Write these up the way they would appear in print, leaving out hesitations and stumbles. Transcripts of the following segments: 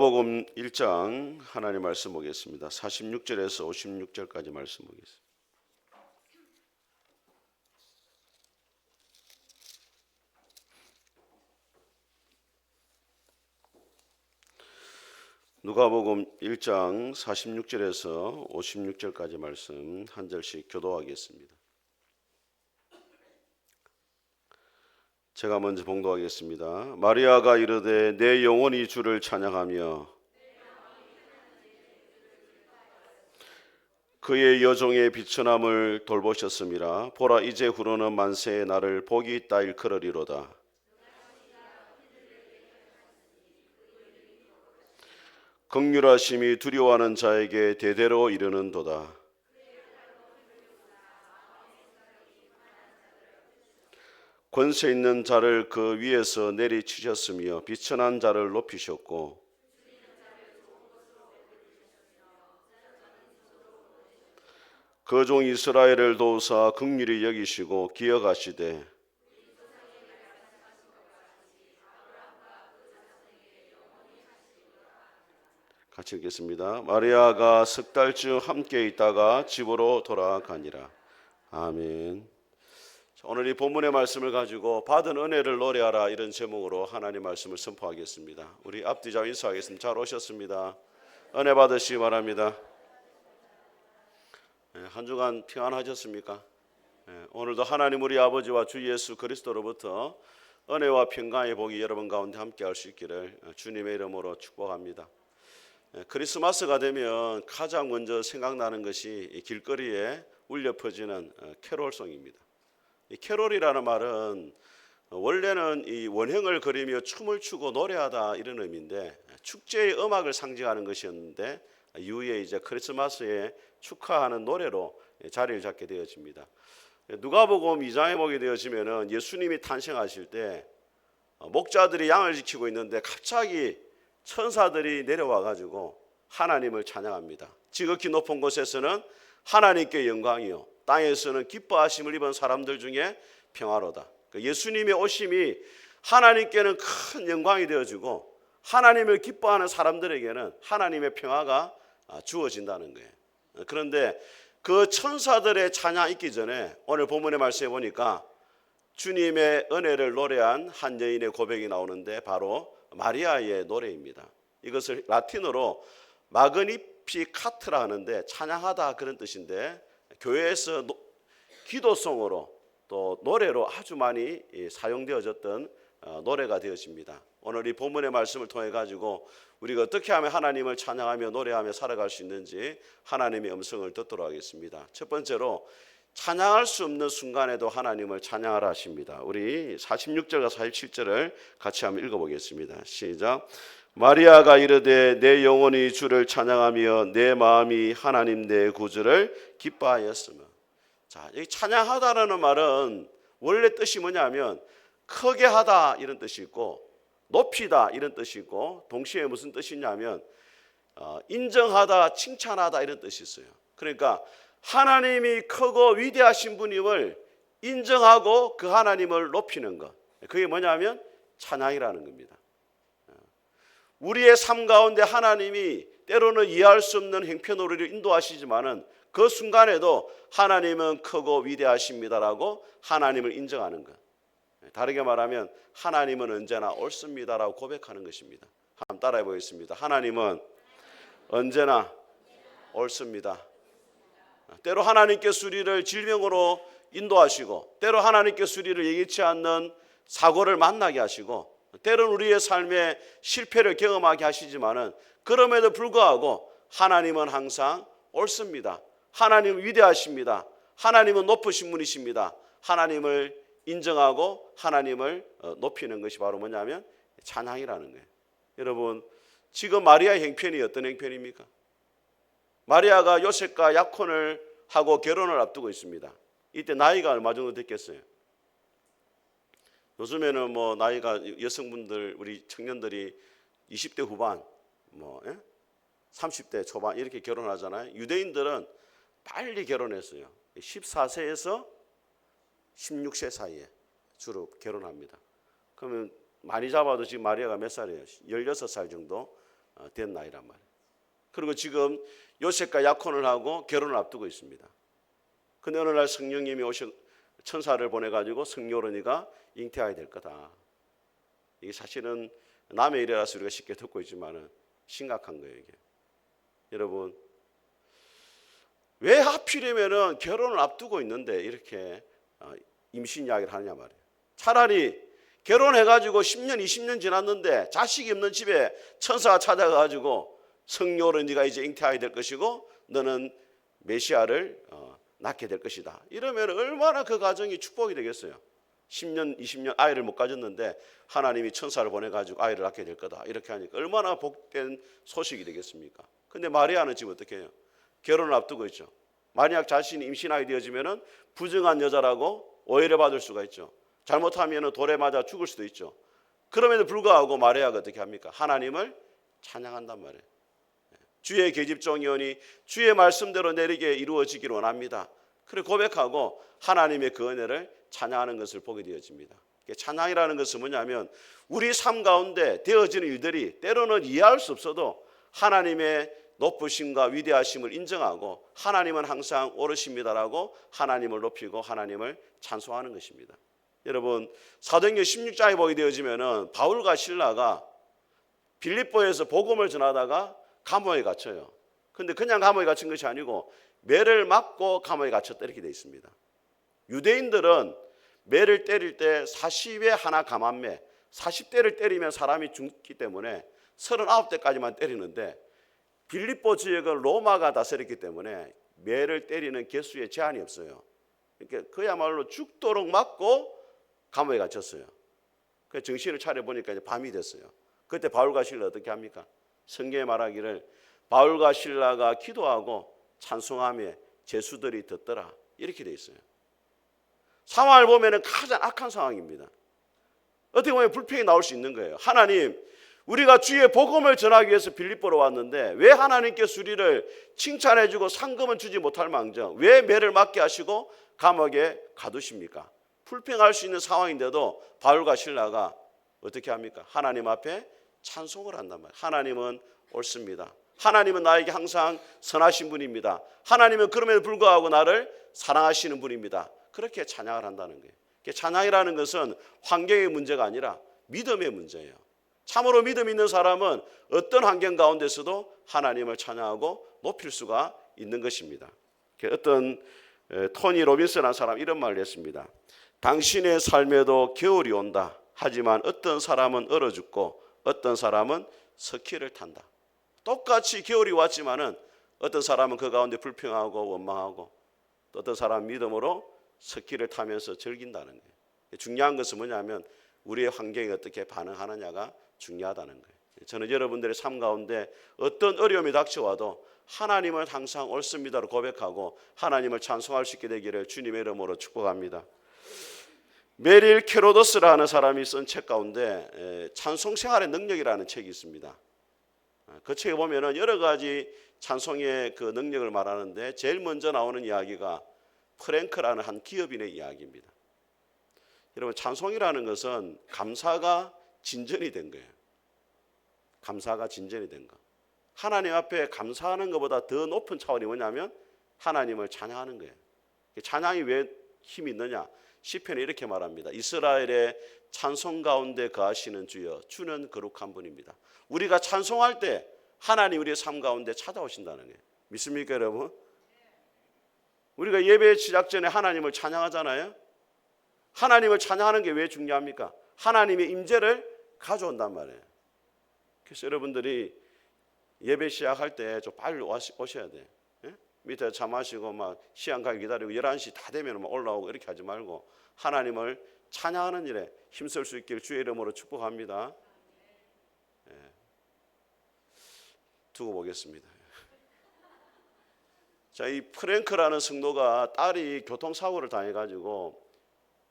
복음 1장 하나님 말씀 보겠습니다. 46절에서 56절까지 말씀 보겠습니다. 누가복음 1장 46절에서 56절까지 말씀 한 절씩 교도하겠습니다. 제가 먼저 봉독하겠습니다. 마리아가 이르되 내 영혼이 주를 찬양하며 그의 여종의 비천함을 돌보셨음이라. 보라 이제 후로는 만세에 나를 복이 있다 일컬으리로다. 긍휼하심이 두려워하는 자에게 대대로 이르는도다. 권세 있는 자를 그 위에서 내리치셨으며 비천한 자를 높이셨고 그 종 이스라엘을 도우사 긍휼히 여기시고 기억하시되 같이 읽겠습니다. 마리아가 석 달쯤 함께 있다가 집으로 돌아가니라. 아멘. 오늘 이 본문의 말씀을 가지고 받은 은혜를 노래하라 이런 제목으로 하나님 말씀을 선포하겠습니다. 우리 앞뒤자 인사하겠습니다. 잘 오셨습니다. 은혜 받으시기 바랍니다. 한 주간 평안하셨습니까? 오늘도 하나님 우리 아버지와 주 예수 그리스도로부터 은혜와 평강의 복이 여러분 가운데 함께 할 수 있기를 주님의 이름으로 축복합니다. 크리스마스가 되면 가장 먼저 생각나는 것이 길거리에 울려 퍼지는 캐롤송입니다. 이 캐롤이라는 말은 원래는 이 원행을 그리며 춤을 추고 노래하다 이런 의미인데 축제의 음악을 상징하는 것이었는데 이후에 이제 크리스마스에 축하하는 노래로 자리를 잡게 되어집니다. 누가복음 2장에 보게 되어지면은 예수님이 탄생하실 때 목자들이 양을 지키고 있는데 갑자기 천사들이 내려와 가지고 하나님을 찬양합니다. 지극히 높은 곳에서는 하나님께 영광이요 땅에서는 기뻐하심을 입은 사람들 중에 평화로다. 예수님의 오심이 하나님께는 큰 영광이 되어지고 하나님을 기뻐하는 사람들에게는 하나님의 평화가 주어진다는 거예요. 그런데 그 천사들의 찬양 있기 전에 오늘 본문의 말씀에 보니까 주님의 은혜를 노래한 한 여인의 고백이 나오는데 바로 마리아의 노래입니다. 이것을 라틴어로 마그니피카트라 하는데 찬양하다 그런 뜻인데 교회에서 기도송으로 또 노래로 아주 많이 사용되어졌던 노래가 되어집니다. 오늘 이 본문의 말씀을 통해 가지고 우리가 어떻게 하면 하나님을 찬양하며 노래하며 살아갈 수 있는지 하나님의 음성을 듣도록 하겠습니다. 첫 번째로 찬양할 수 없는 순간에도 하나님을 찬양하라 하십니다. 우리 46절과 47절을 같이 한번 읽어보겠습니다. 시작. 마리아가 이르되 내 영혼이 주를 찬양하며 내 마음이 하나님 내 구주를 기뻐하였으며. 자, 이 찬양하다라는 말은 원래 뜻이 뭐냐면 크게 하다 이런 뜻이 있고 높이다 이런 뜻이 있고 동시에 무슨 뜻이냐면 인정하다 칭찬하다 이런 뜻이 있어요. 그러니까 하나님이 크고 위대하신 분임을 인정하고 그 하나님을 높이는 것, 그게 뭐냐면 찬양이라는 겁니다. 우리의 삶 가운데 하나님이 때로는 이해할 수 없는 행편으로 인도하시지만은 그 순간에도 하나님은 크고 위대하십니다라고 하나님을 인정하는 것. 다르게 말하면 하나님은 언제나 옳습니다라고 고백하는 것입니다. 한번 따라해 보겠습니다. 하나님은 언제나 옳습니다. 때로 하나님께서 우리를 질병으로 인도하시고 때로 하나님께서 우리를 예기치 않는 사고를 만나게 하시고 때로는 우리의 삶에 실패를 경험하게 하시지만은 그럼에도 불구하고 하나님은 항상 옳습니다. 하나님은 위대하십니다. 하나님은 높으신 분이십니다. 하나님을 인정하고 하나님을 높이는 것이 바로 뭐냐면 찬양이라는 거예요. 여러분 지금 마리아의 행편이 어떤 행편입니까? 마리아가 요셉과 약혼을 하고 결혼을 앞두고 있습니다. 이때 나이가 얼마 정도 됐겠어요? 요즘에는 뭐 나이가 여성분들 우리 청년들이 20대 후반 30대 초반 이렇게 결혼하잖아요. 유대인들은 빨리 결혼했어요. 14세에서 16세 사이에 주로 결혼합니다. 그러면 많이 잡아도 지금 마리아가 몇 살이에요? 16살 정도 된 나이란 말이에요. 그리고 지금 요셉과 약혼을 하고 결혼을 앞두고 있습니다. 근데 어느 날 성령님이 천사를 보내가지고 성녀론이가 잉태하게 될 거다. 이게 사실은 남의 일이라서 우리가 쉽게 듣고 있지만은 심각한 거예요, 이게. 여러분, 왜 하필이면은 결혼을 앞두고 있는데 이렇게 임신 이야기를 하느냐 말이에요. 차라리 결혼해가지고 10년, 20년 지났는데 자식이 없는 집에 천사가 찾아가가지고 성녀로 네가 이제 잉태하게 될 것이고 너는 메시아를 낳게 될 것이다. 이러면 얼마나 그 가정이 축복이 되겠어요. 10년, 20년 아이를 못 가졌는데 하나님이 천사를 보내가지고 아이를 낳게 될 거다. 이렇게 하니까 얼마나 복된 소식이 되겠습니까? 근데 마리아는 지금 어떻게 해요? 결혼을 앞두고 있죠. 만약 자신이 임신하게 되어지면 부정한 여자라고 오해를 받을 수가 있죠. 잘못하면 돌에 맞아 죽을 수도 있죠. 그럼에도 불구하고 마리아가 어떻게 합니까? 하나님을 찬양한단 말이에요. 주의 계집종이오니 주의 말씀대로 내리게 이루어지기를 원합니다. 그리고 고백하고 하나님의 그 은혜를 찬양하는 것을 보게 되어집니다. 찬양이라는 것은 뭐냐면 우리 삶 가운데 되어지는 일들이 때로는 이해할 수 없어도 하나님의 높으심과 위대하심을 인정하고 하나님은 항상 옳으십니다라고 하나님을 높이고 하나님을 찬송하는 것입니다. 여러분, 사도행전 16장에 보게 되어지면은 바울과 실라가 빌립보에서 복음을 전하다가 감옥에 갇혀요. 근데 그냥 감옥에 갇힌 것이 아니고 매를 맞고 감옥에 갇혔다 이렇게 되어 있습니다. 유대인들은 매를 때릴 때 40에 하나 감한매, 40대를 때리면 사람이 죽기 때문에 39대까지만 때리는데 빌립보 지역은 로마가 다스렸기 때문에 매를 때리는 개수에 제한이 없어요. 그러니까 그야말로 죽도록 맞고 감옥에 갇혔어요. 그래서 정신을 차려보니까 이제 밤이 됐어요. 그때 바울과 실라 어떻게 합니까? 성경에 말하기를 바울과 실라가 기도하고 찬송하며 제수들이 듣더라 이렇게 돼 있어요. 상황을 보면 가장 악한 상황입니다. 어떻게 보면 불평이 나올 수 있는 거예요. 하나님, 우리가 주의 복음을 전하기 위해서 빌립보로 왔는데 왜 하나님께서 우리를 칭찬해주고 상금은 주지 못할 망정 왜 매를 맞게 하시고 감옥에 가두십니까? 불평할 수 있는 상황인데도 바울과 실라가 어떻게 합니까? 하나님 앞에 찬송을 한단 말이에요. 하나님은 옳습니다. 하나님은 나에게 항상 선하신 분입니다. 하나님은 그럼에도 불구하고 나를 사랑하시는 분입니다. 그렇게 찬양을 한다는 거예요. 찬양이라는 것은 환경의 문제가 아니라 믿음의 문제예요. 참으로 믿음 있는 사람은 어떤 환경 가운데서도 하나님을 찬양하고 높일 수가 있는 것입니다. 어떤 토니 로빈슨이라는 사람 이런 말을 했습니다. 당신의 삶에도 겨울이 온다. 하지만 어떤 사람은 얼어 죽고 어떤 사람은 스키를 탄다. 똑같이 겨울이 왔지만은 어떤 사람은 그 가운데 불평하고 원망하고 또 어떤 사람은 믿음으로 스키를 타면서 즐긴다는 거예요. 중요한 것은 뭐냐면 우리의 환경에 어떻게 반응하느냐가 중요하다는 거예요. 저는 여러분들의 삶 가운데 어떤 어려움이 닥쳐와도 하나님을 항상 옳습니다로 고백하고 하나님을 찬송할 수 있게 되기를 주님의 이름으로 축복합니다. 메릴 캐로더스라는 사람이 쓴 책 가운데 찬송 생활의 능력이라는 책이 있습니다. 그 책에 보면은 여러 가지 찬송의 그 능력을 말하는데 제일 먼저 나오는 이야기가 프랭크라는 한 기업인의 이야기입니다. 여러분, 찬송이라는 것은 감사가 진전이 된 거예요. 감사가 진전이 된 거. 하나님 앞에 감사하는 것보다 더 높은 차원이 뭐냐면 하나님을 찬양하는 거예요. 찬양이 왜 힘이 있느냐? 시편에 이렇게 말합니다. 이스라엘의 찬송 가운데 거하시는 주여, 주는 거룩한 분입니다. 우리가 찬송할 때 하나님 우리의 삶 가운데 찾아오신다는 거예요. 믿습니까, 여러분? 우리가 예배 시작 전에 하나님을 찬양하잖아요. 하나님을 찬양하는 게 왜 중요합니까? 하나님의 임재를 가져온단 말이에요. 그래서 여러분들이 예배 시작할 때 좀 빨리 오셔야 돼요. 예? 밑에 차 마시고 막 시간 가기 기다리고 11시 다 되면 막 올라오고 이렇게 하지 말고 하나님을 찬양하는 일에 힘쓸 수 있기를 주의 이름으로 축복합니다. 예. 두고 보겠습니다. 자, 이 프랭크라는 성도가 딸이 교통사고를 당해가지고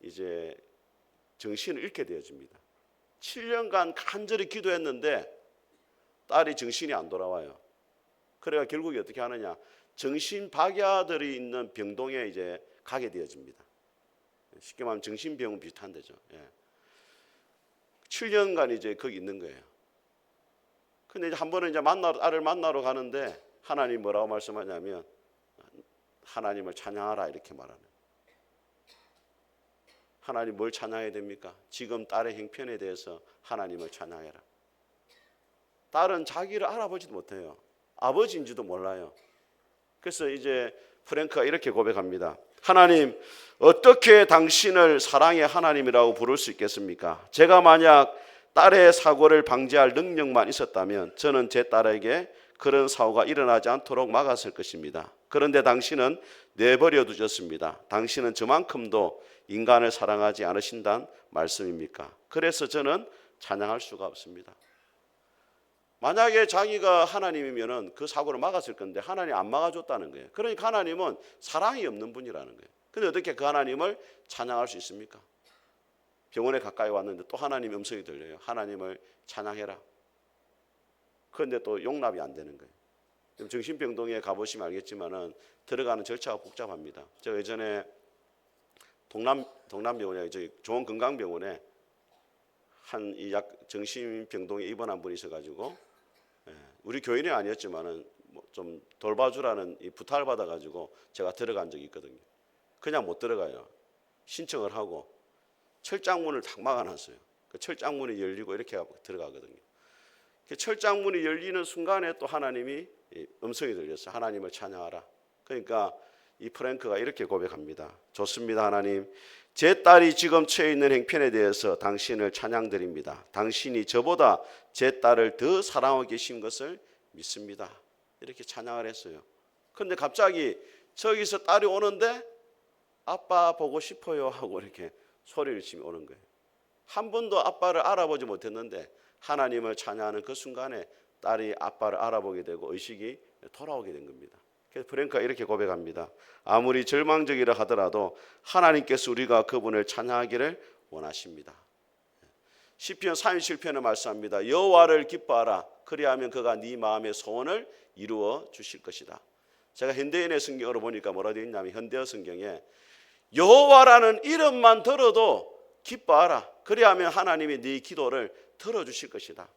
이제 정신을 잃게 되어집니다. 7년간 간절히 기도했는데 딸이 정신이 안 돌아와요. 그래가 결국에 어떻게 하느냐? 정신박야들이 있는 병동에 이제 가게 되어집니다. 쉽게 말하면 정신병원 비슷한 데죠. 예. 7년간 이제 거기 있는 거예요. 근데 이제 한 번은 이제 딸을 만나러 가는데 하나님 뭐라고 말씀하냐면 하나님을 찬양하라 이렇게 말하는. 하나님 뭘 찬양해야 됩니까? 지금 딸의 형편에 대해서 하나님을 찬양해라. 딸은 자기를 알아보지도 못해요. 아버지인지도 몰라요. 그래서 이제 프랭크가 이렇게 고백합니다. 하나님, 어떻게 당신을 사랑의 하나님이라고 부를 수 있겠습니까? 제가 만약 딸의 사고를 방지할 능력만 있었다면 저는 제 딸에게 그런 사고가 일어나지 않도록 막았을 것입니다. 그런데 당신은 내버려 두셨습니다. 당신은 저만큼도 인간을 사랑하지 않으신다는 말씀입니까? 그래서 저는 찬양할 수가 없습니다. 만약에 자기가 하나님이면 그 사고를 막았을 건데 하나님 안 막아줬다는 거예요. 그러니까 하나님은 사랑이 없는 분이라는 거예요. 그런데 어떻게 그 하나님을 찬양할 수 있습니까? 병원에 가까이 왔는데 또 하나님 음성이 들려요. 하나님을 찬양해라. 그런데 또 용납이 안 되는 거예요. 정신병동에 가보시면 알겠지만은 들어가는 절차가 복잡합니다. 제가 예전에 동남병원에 저기 좋은건강병원에 한 이 정신병동에 입원한 분이 있어가지고 우리 교인이 아니었지만은 좀 돌봐주라는 이 부탁을 받아가지고 제가 들어간 적이 있거든요. 그냥 못 들어가요. 신청을 하고 철장문을 탁 막아놨어요. 그 철장문이 열리고 이렇게 하고 들어가거든요. 그 철장문이 열리는 순간에 또 하나님이 음성이 들렸어요. 하나님을 찬양하라. 그러니까 이 프랭크가 이렇게 고백합니다. 좋습니다, 하나님. 제 딸이 지금 처해 있는 형편에 대해서 당신을 찬양드립니다. 당신이 저보다 제 딸을 더 사랑하고 계신 것을 믿습니다. 이렇게 찬양을 했어요. 그런데 갑자기 저기서 딸이 오는데 아빠 보고 싶어요 하고 이렇게 소리를 치며 오는 거예요. 한 번도 아빠를 알아보지 못했는데 하나님을 찬양하는 그 순간에 딸이 아빠를 알아보게 되고 의식이 돌아오게 된 겁니다. 그래서 프랭크가 이렇게 고백합니다. 아무리 절망적이라 하더라도 하나님께서 우리가 그분을 찬양하기를 원하십니다. 시편 37편에 말씀합니다. 여호와를 기뻐하라. 그리하면 그가 네 마음의 소원을 이루어 주실 것이다. 제가 현대인의 성경으로 보니까 뭐라 되어 있냐면 현대어 성경에 여호와라는 이름만 들어도 기뻐하라. 그리하면 하나님이 네 기도를 들어주실 것이다.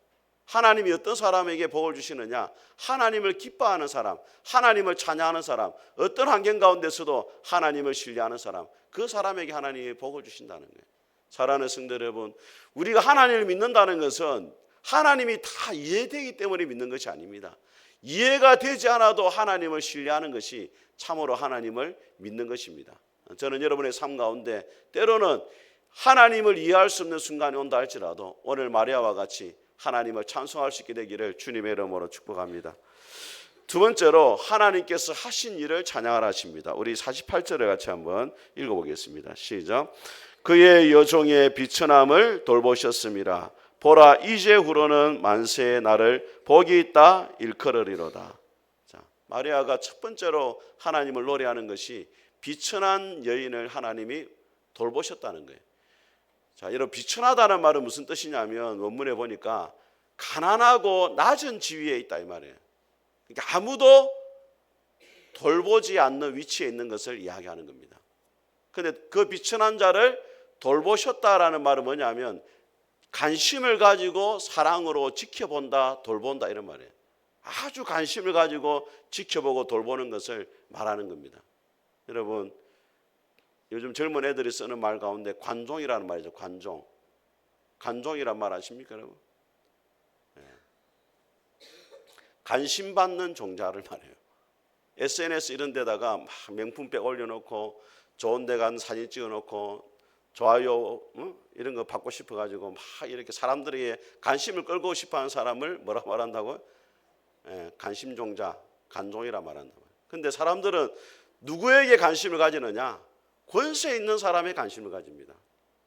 하나님이 어떤 사람에게 복을 주시느냐? 하나님을 기뻐하는 사람, 하나님을 찬양하는 사람, 어떤 환경 가운데서도 하나님을 신뢰하는 사람, 그 사람에게 하나님이 복을 주신다는 거예요. 사랑하는 성도 여러분, 우리가 하나님을 믿는다는 것은 하나님이 다 이해되기 때문에 믿는 것이 아닙니다. 이해가 되지 않아도 하나님을 신뢰하는 것이 참으로 하나님을 믿는 것입니다. 저는 여러분의 삶 가운데 때로는 하나님을 이해할 수 없는 순간이 온다 할지라도 오늘 마리아와 같이 하나님을 찬송할 수 있게 되기를 주님의 이름으로 축복합니다. 두 번째로 하나님께서 하신 일을 찬양을 하십니다. 우리 48절을 같이 한번 읽어보겠습니다. 시작. 그의 여종의 비천함을 돌보셨습니다. 보라, 이제후로는 만세의 날을 복이 있다 일컬으리로다. 자, 마리아가 첫 번째로 하나님을 노래하는 것이 비천한 여인을 하나님이 돌보셨다는 거예요. 자, 여러분, 비천하다는 말은 무슨 뜻이냐면 원문에 보니까 가난하고 낮은 지위에 있다 이 말이에요. 그러니까 아무도 돌보지 않는 위치에 있는 것을 이야기하는 겁니다. 그런데 그 비천한 자를 돌보셨다라는 말은 뭐냐면 관심을 가지고 사랑으로 지켜본다, 돌본다 이런 말이에요. 아주 관심을 가지고 지켜보고 돌보는 것을 말하는 겁니다. 여러분, 요즘 젊은 애들이 쓰는 말 가운데 관종이라는 말이죠. 관종. 관종이란 말 아십니까, 여러분? 네. 관심 받는 종자를 말해요. SNS 이런 데다가 막 명품백 올려놓고 좋은 데 간 사진 찍어놓고 좋아요 이런 거 받고 싶어가지고 막 이렇게 사람들에게 관심을 끌고 싶어하는 사람을 뭐라 말한다고요? 관심 종자, 관종이라 말한다. 그런데 사람들은 누구에게 관심을 가지느냐? 권세 있는 사람에 관심을 가집니다.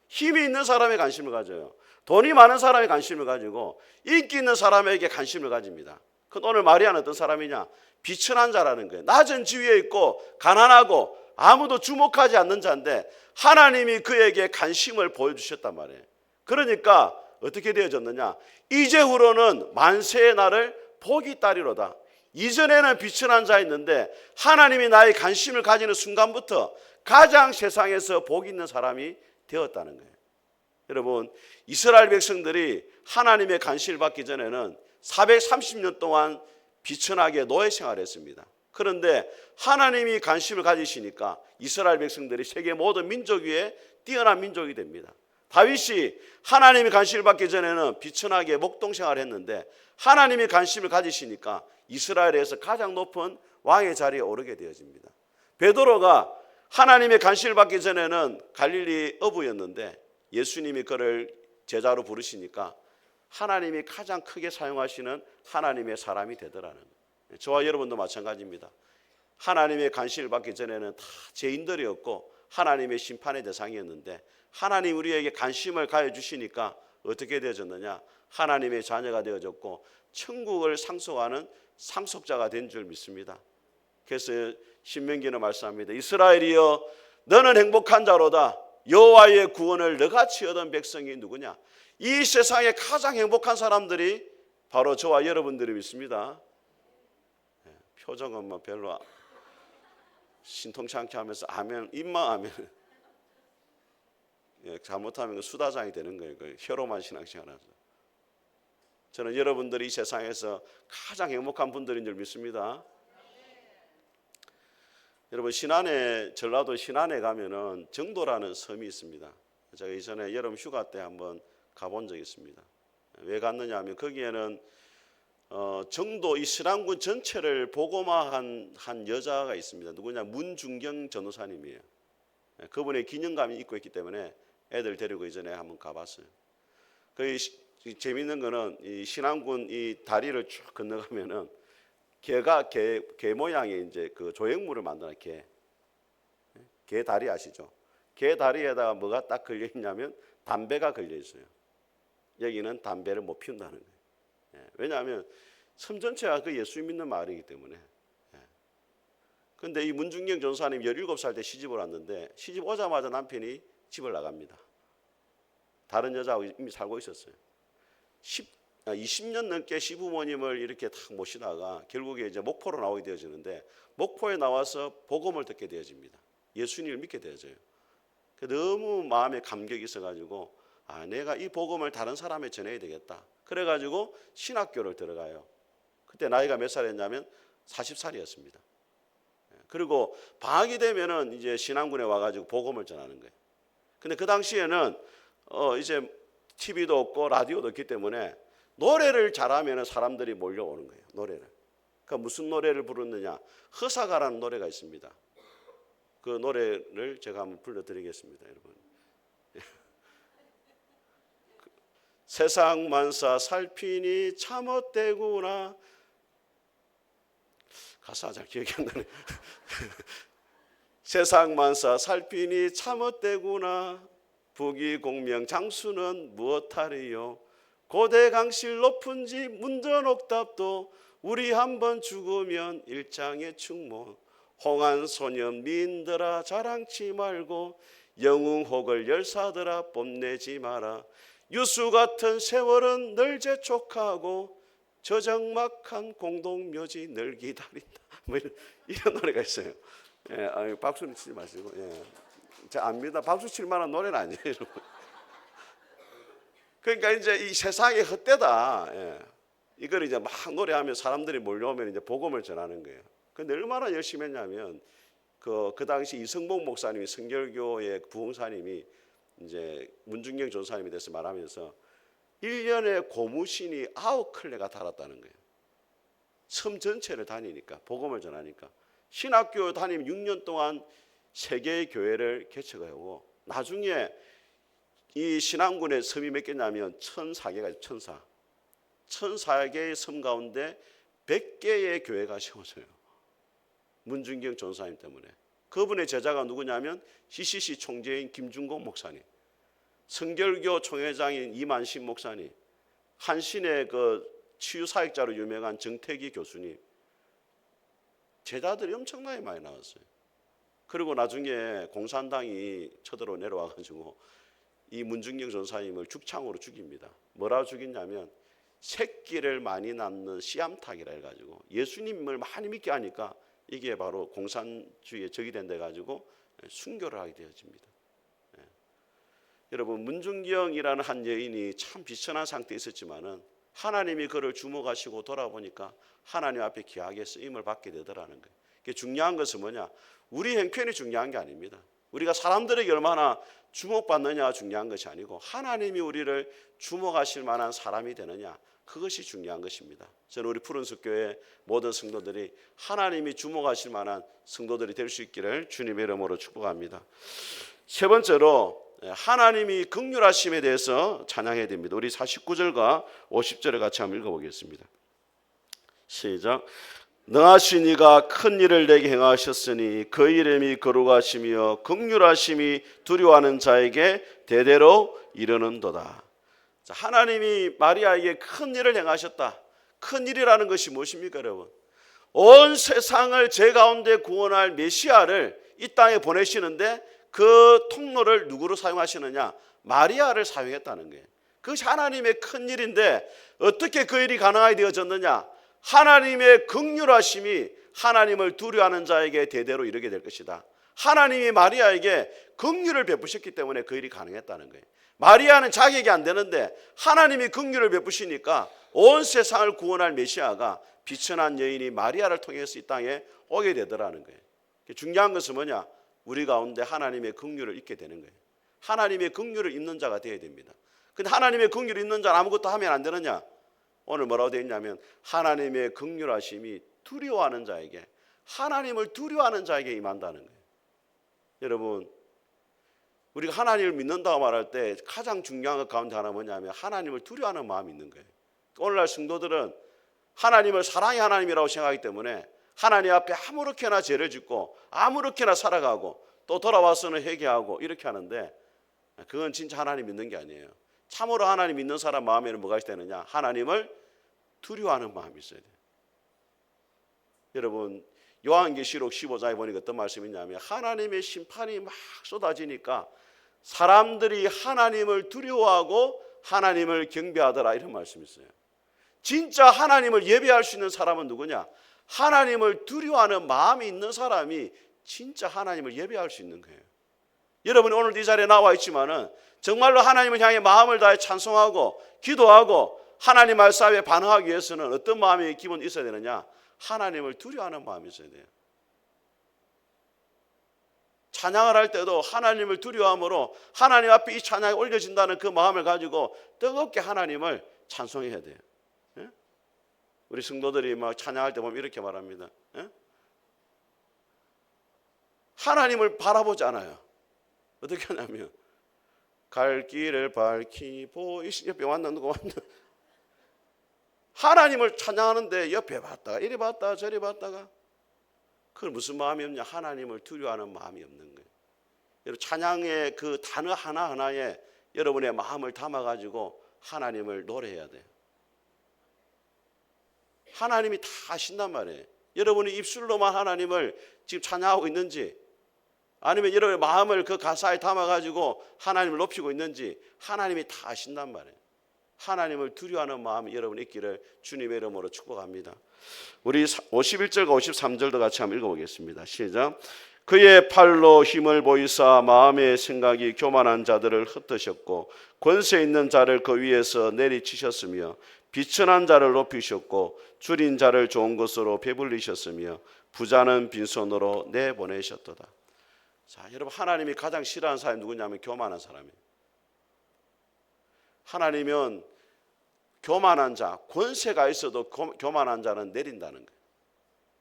힘이 있는 사람에 관심을 가져요. 돈이 많은 사람에 관심을 가지고 인기 있는 사람에게 관심을 가집니다. 그런데 오늘 마리아는 어떤 사람이냐? 비천한 자라는 거예요. 낮은 지위에 있고 가난하고 아무도 주목하지 않는 자인데 하나님이 그에게 관심을 보여주셨단 말이에요. 그러니까 어떻게 되어졌느냐? 이제후로는 만세의 날을 복이 있다리로다. 이전에는 비천한 자였는데 하나님이 나의 관심을 가지는 순간부터 가장 세상에서 복 있는 사람이 되었다는 거예요. 여러분, 이스라엘 백성들이 하나님의 관심을 받기 전에는 430년 동안 비천하게 노예 생활했습니다. 그런데 하나님이 관심을 가지시니까 이스라엘 백성들이 세계 모든 민족 위에 뛰어난 민족이 됩니다. 다윗이 하나님이 관심을 받기 전에는 비천하게 목동 생활을 했는데 하나님이 관심을 가지시니까 이스라엘에서 가장 높은 왕의 자리에 오르게 되어집니다. 베드로가 하나님의 관심을 받기 전에는 갈릴리 어부였는데 예수님이 그를 제자로 부르시니까 하나님이 가장 크게 사용하시는 하나님의 사람이 되더라는 거예요. 저와 여러분도 마찬가지입니다. 하나님의 관심을 받기 전에는 다 죄인들이었고 하나님의 심판의 대상이었는데 하나님 우리에게 관심을 가해주시니까 어떻게 되어졌느냐? 하나님의 자녀가 되어졌고 천국을 상속하는 상속자가 된 줄 믿습니다. 그래서 신명기는 말씀합니다. 이스라엘이여 너는 행복한 자로다. 여호와의 구원을 너같이 얻은 백성이 누구냐? 이 세상에 가장 행복한 사람들이 바로 저와 여러분들이 믿습니다. 표정은 뭐 별로 신통치 않게 하면서 아멘, 입만 아멘. 잘못하면 수다장이 되는 거예요. 혀로만 신앙생활하죠. 저는 여러분들이 이 세상에서 가장 행복한 분들인 줄 믿습니다. 여러분 신안에 전라도 신안에 가면은 정도라는 섬이 있습니다. 제가 이전에 여름 휴가 때 한번 가본 적이 있습니다. 왜 갔느냐 하면 거기에는 정도 이 신안군 전체를 복음화한 한 여자가 있습니다. 누구냐? 문중경 전도사님이에요. 그분의 기념감이 있고 있기 때문에 애들 데리고 이전에 한번 가봤어요. 그 재미있는 거는 이 신안군 이 다리를 쭉 건너가면은 개가 개 모양의 이제 그 조형물을 만드는 개 다리 아시죠? 개 다리에다가 뭐가 딱 걸려 있냐면 담배가 걸려 있어요. 여기는 담배를 못 피운다는 거예요. 왜냐하면 섬 전체가 그 예수 믿는 마을이기 때문에. 그런데 이 문중경 전사님 17살 때 시집을 왔는데 시집 오자마자 남편이 집을 나갑니다. 다른 여자하고 이미 살고 있었어요. 20년 넘게 시부모님을 이렇게 딱 모시다가 결국에 이제 목포로 나오게 되어지는데 목포에 나와서 복음을 듣게 되어집니다. 예수님을 믿게 되어져요. 너무 마음에 감격이 있어가지고 내가 이 복음을 다른 사람에 전해야 되겠다. 그래가지고 신학교를 들어가요. 그때 나이가 몇 살이었냐면 40살이었습니다. 그리고 방학이 되면은 이제 신안군에 와가지고 복음을 전하는 거예요. 근데 그 당시에는 이제 TV도 없고 라디오도 없기 때문에 노래를 잘하면 사람들이 몰려오는 거예요. 노래를. 그러니까 무슨 노래를 부르느냐? 허사가라는 노래가 있습니다. 그 노래를 제가 한번 불러드리겠습니다, 여러분. 세상 만사 살피니 참 헛되구나. 가사 잘 기억이 안 나네. 세상 만사 살피니 참 헛되구나. 부귀공명 장수는 무엇하리요? 고대강실 높은지 문전옥답도 우리 한번 죽으면 일장의 충모. 홍한소년 미인들아 자랑치 말고 영웅혹을 열사들아 뽐내지 마라. 유수 같은 세월은 늘 재촉하고 저정막한 공동묘지 늘 기다린다. 뭐 이런 노래가 있어요. 박수는 치지 마시고. 제가 압니다. 박수 칠 만한 노래는 아니에요, 여러분. 그러니까 이제 이 세상이 헛되다. 이걸 이제 막 노래하면 사람들이 몰려오면 이제 복음을 전하는 거예요. 근데 얼마나 열심히 했냐면 그 당시 이성복 목사님이 성결교의 부흥사님이 이제 문중경 전사님에 대해서 말하면서 1년에 고무신이 9클레가 달았다는 거예요. 섬 전체를 다니니까 복음을 전하니까 신학교 다니면 6년 동안 3개의 교회를 개척하고 나중에 이 신안군의 섬이 몇 개냐면 1004개가 1004개의 섬 가운데 100개의 교회가 세워져요. 문중경 전사님 때문에. 그분의 제자가 누구냐면 CCC 총재인 김중곤 목사님, 성결교 총회장인 이만신 목사님, 한신의 그 치유사역자로 유명한 정태기 교수님, 제자들이 엄청나게 많이 나왔어요. 그리고 나중에 공산당이 쳐들어 내려와가지고 이 문중경 전사님을 죽창으로 죽입니다. 뭐라고 죽이냐면 새끼를 많이 낳는 씨암탉이라 해가지고 예수님을 많이 믿게 하니까 이게 바로 공산주의의 적이 된다 해가지고 순교를 하게 되어집니다. 여러분 문중경이라는 한 여인이 참 비천한 상태에 있었지만은 하나님이 그를 주목하시고 돌아보니까 하나님 앞에 귀하게 쓰임을 받게 되더라는 거예요. 중요한 것은 뭐냐? 우리 형편이 중요한 게 아닙니다. 우리가 사람들에게 얼마나 주목받느냐가 중요한 것이 아니고 하나님이 우리를 주목하실 만한 사람이 되느냐, 그것이 중요한 것입니다. 저는 우리 푸른숲교회 모든 성도들이 하나님이 주목하실 만한 성도들이 될 수 있기를 주님의 이름으로 축복합니다. 세 번째로 하나님이 긍휼하심에 대해서 찬양해야 됩니다. 우리 49절과 50절을 같이 한번 읽어보겠습니다. 시작. 능하신 이가 큰 일을 내게 행하셨으니 그 이름이 거룩하시며 긍휼하심이 두려워하는 자에게 대대로 이르는도다. 자, 하나님이 마리아에게 큰 일을 행하셨다. 큰 일이라는 것이 무엇입니까, 여러분? 온 세상을 제 가운데 구원할 메시아를 이 땅에 보내시는데 그 통로를 누구로 사용하시느냐? 마리아를 사용했다는 거예요. 그것이 하나님의 큰 일인데 어떻게 그 일이 가능하게 되어졌느냐? 하나님의 긍휼하심이 하나님을 두려워하는 자에게 대대로 이르게 될 것이다. 하나님이 마리아에게 긍휼을 베푸셨기 때문에 그 일이 가능했다는 거예요. 마리아는 자격이 안 되는데 하나님이 긍휼을 베푸시니까 온 세상을 구원할 메시아가 비천한 여인이 마리아를 통해서 이 땅에 오게 되더라는 거예요. 중요한 것은 뭐냐? 우리 가운데 하나님의 긍휼을 입게 되는 거예요. 하나님의 긍휼을 입는 자가 되어야 됩니다. 근데 하나님의 긍휼을 입는 자는 아무것도 하면 안 되느냐? 오늘 뭐라고 되어 있냐면 하나님의 긍휼하심이 두려워하는 자에게, 하나님을 두려워하는 자에게 임한다는 거예요. 여러분, 우리가 하나님을 믿는다고 말할 때 가장 중요한 것 가운데 하나 뭐냐면 하나님을 두려워하는 마음이 있는 거예요. 오늘날 성도들은 하나님을 사랑의 하나님이라고 생각하기 때문에 하나님 앞에 아무렇게나 죄를 짓고 아무렇게나 살아가고 또 돌아와서는 회개하고 이렇게 하는데 그건 진짜 하나님 믿는 게 아니에요. 참으로 하나님 믿는 사람 마음에는 뭐가 있어야 되느냐? 하나님을 두려워하는 마음이 있어야 돼요. 여러분, 요한계시록 15장에 보니까 어떤 말씀이 있냐면 하나님의 심판이 막 쏟아지니까 사람들이 하나님을 두려워하고 하나님을 경배하더라, 이런 말씀이 있어요. 진짜 하나님을 예배할 수 있는 사람은 누구냐? 하나님을 두려워하는 마음이 있는 사람이 진짜 하나님을 예배할 수 있는 거예요. 여러분이 오늘 이 자리에 나와 있지만은 정말로 하나님을 향해 마음을 다해 찬송하고 기도하고 하나님 말씀에 반응하기 위해서는 어떤 마음이 기본 있어야 되느냐? 하나님을 두려워하는 마음이 있어야 돼요. 찬양을 할 때도 하나님을 두려워함으로 하나님 앞에 이 찬양이 올려진다는 그 마음을 가지고 뜨겁게 하나님을 찬송해야 돼요. 예? 우리 성도들이 막 찬양할 때 보면 이렇게 말합니다. 예? 하나님을 바라보지 않아요. 어떻게 하냐면 갈 길을 밝히고 옆에 왔나 누가 왔나 하나님을 찬양하는데 옆에 봤다가 이리 봤다가 저리 봤다가 그건 무슨 마음이 없냐? 하나님을 두려워하는 마음이 없는 거예요. 여러분, 찬양의 그 단어 하나하나에 여러분의 마음을 담아가지고 하나님을 노래해야 돼요. 하나님이 다 아신단 말이에요. 여러분이 입술로만 하나님을 지금 찬양하고 있는지 아니면 여러분의 마음을 그 가사에 담아가지고 하나님을 높이고 있는지 하나님이 다 아신단 말이에요. 하나님을 두려워하는 마음이 여러분 있기를 주님의 이름으로 축복합니다. 우리 51절과 53절도 같이 한번 읽어보겠습니다. 시작. 그의 팔로 힘을 보이사 마음의 생각이 교만한 자들을 흩으셨고 권세 있는 자를 그 위에서 내리치셨으며 비천한 자를 높이셨고 줄인 자를 좋은 것으로 배불리셨으며 부자는 빈손으로 내보내셨도다. 자, 여러분, 하나님이 가장 싫어하는 사람이 누구냐면 교만한 사람이에요. 하나님은 교만한 자, 권세가 있어도 교만한 자는 내린다는 거예요.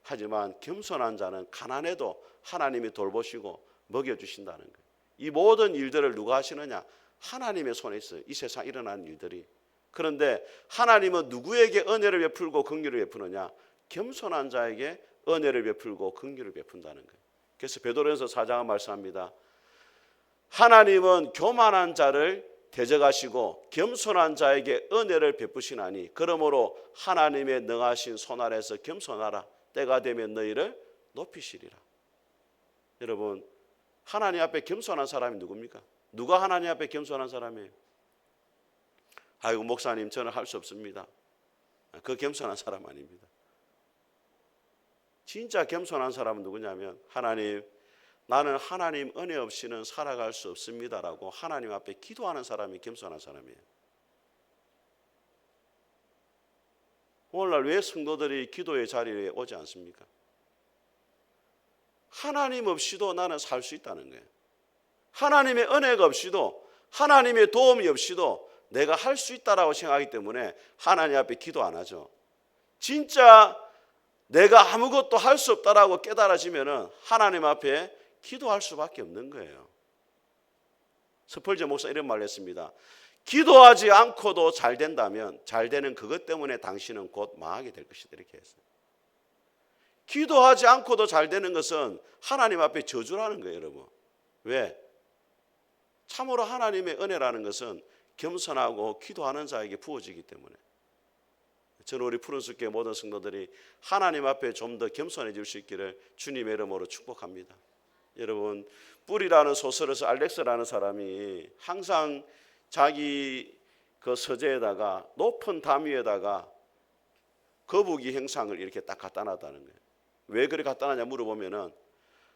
하지만 겸손한 자는 가난해도 하나님이 돌보시고 먹여주신다는 거예요. 이 모든 일들을 누가 하시느냐? 하나님의 손에 있어요. 이 세상 일어나는 일들이. 그런데 하나님은 누구에게 은혜를 베풀고 긍휼을 베푸느냐? 겸손한 자에게 은혜를 베풀고 긍휼을 베푼다는 거예요. 그래서 베드로전서 4장은 말씀합니다. 하나님은 교만한 자를 대적하시고 겸손한 자에게 은혜를 베푸시나니 그러므로 하나님의 능하신 손 아래서 겸손하라. 때가 되면 너희를 높이시리라. 여러분, 하나님 앞에 겸손한 사람이 누굽니까? 누가 하나님 앞에 겸손한 사람이에요? 아이고, 목사님, 저는 할 수 없습니다. 그 겸손한 사람 아닙니다. 진짜 겸손한 사람은 누구냐면 하나님, 나는 하나님 은혜 없이는 살아갈 수 없습니다라고 하나님 앞에 기도하는 사람이 겸손한 사람이에요. 오늘날 왜 성도들이 기도의 자리에 오지 않습니까? 하나님 없이도 나는 살 수 있다는 거예요. 하나님의 은혜가 없이도, 하나님의 도움이 없이도 내가 할 수 있다라고 생각하기 때문에 하나님 앞에 기도 안 하죠. 진짜 내가 아무것도 할 수 없다라고 깨달아지면은 하나님 앞에 기도할 수밖에 없는 거예요. 스펄전 목사 이런 말을 했습니다. 기도하지 않고도 잘 된다면 잘 되는 그것 때문에 당신은 곧 망하게 될 것이다, 이렇게 했어요. 기도하지 않고도 잘 되는 것은 하나님 앞에 저주라는 거예요, 여러분. 왜? 참으로 하나님의 은혜라는 것은 겸손하고 기도하는 자에게 부어지기 때문에. 저는 우리 푸른숲교회 모든 성도들이 하나님 앞에 좀 더 겸손해질 수 있기를 주님의 이름으로 축복합니다. 여러분, 뿔이라는 소설에서 알렉스라는 사람이 항상 자기 그 서재에다가 높은 담 위에다가 거북이 형상을 이렇게 딱 갖다 놨다는 거예요. 왜 그렇게 갖다 놨냐 물어보면은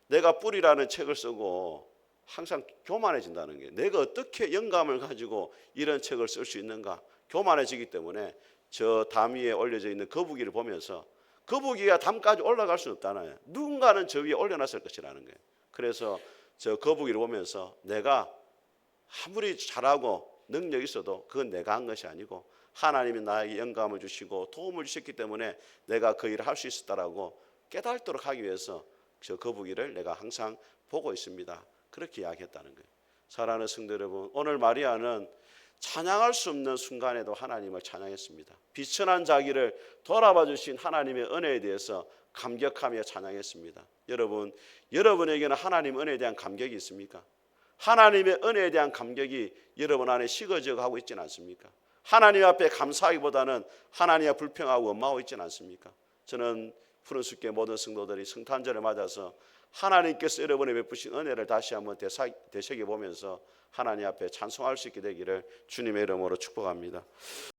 내가 뿔이라는 책을 쓰고 항상 교만해진다는 거예요. 내가 어떻게 영감을 가지고 이런 책을 쓸 수 있는가? 교만해지기 때문에 저 담 위에 올려져 있는 거북이를 보면서 거북이가 담까지 올라갈 수는 없다나요. 누군가는 저 위에 올려놨을 것이라는 거예요. 그래서 저 거북이를 보면서 내가 아무리 잘하고 능력이 있어도 그건 내가 한 것이 아니고 하나님이 나에게 영감을 주시고 도움을 주셨기 때문에 내가 그 일을 할 수 있었다라고 깨닫도록 하기 위해서 저 거북이를 내가 항상 보고 있습니다. 그렇게 이야기했다는 거예요. 사랑하는 성도 여러분, 오늘 마리아는 찬양할 수 없는 순간에도 하나님을 찬양했습니다. 비천한 자기를 돌아봐 주신 하나님의 은혜에 대해서 감격하며 찬양했습니다. 여러분, 여러분에게는 하나님 은혜에 대한 감격이 있습니까? 하나님의 은혜에 대한 감격이 여러분 안에 식어져 가고 있지는 않습니까? 하나님 앞에 감사하기보다는 하나님 앞에 불평하고 원망하고 있지는 않습니까? 저는 푸른숲교회 모든 성도들이 성탄절을 맞아서 하나님께서 여러분에 베푸신 은혜를 다시 한번 되새겨보면서 하나님 앞에 찬송할 수 있게 되기를 주님의 이름으로 축복합니다.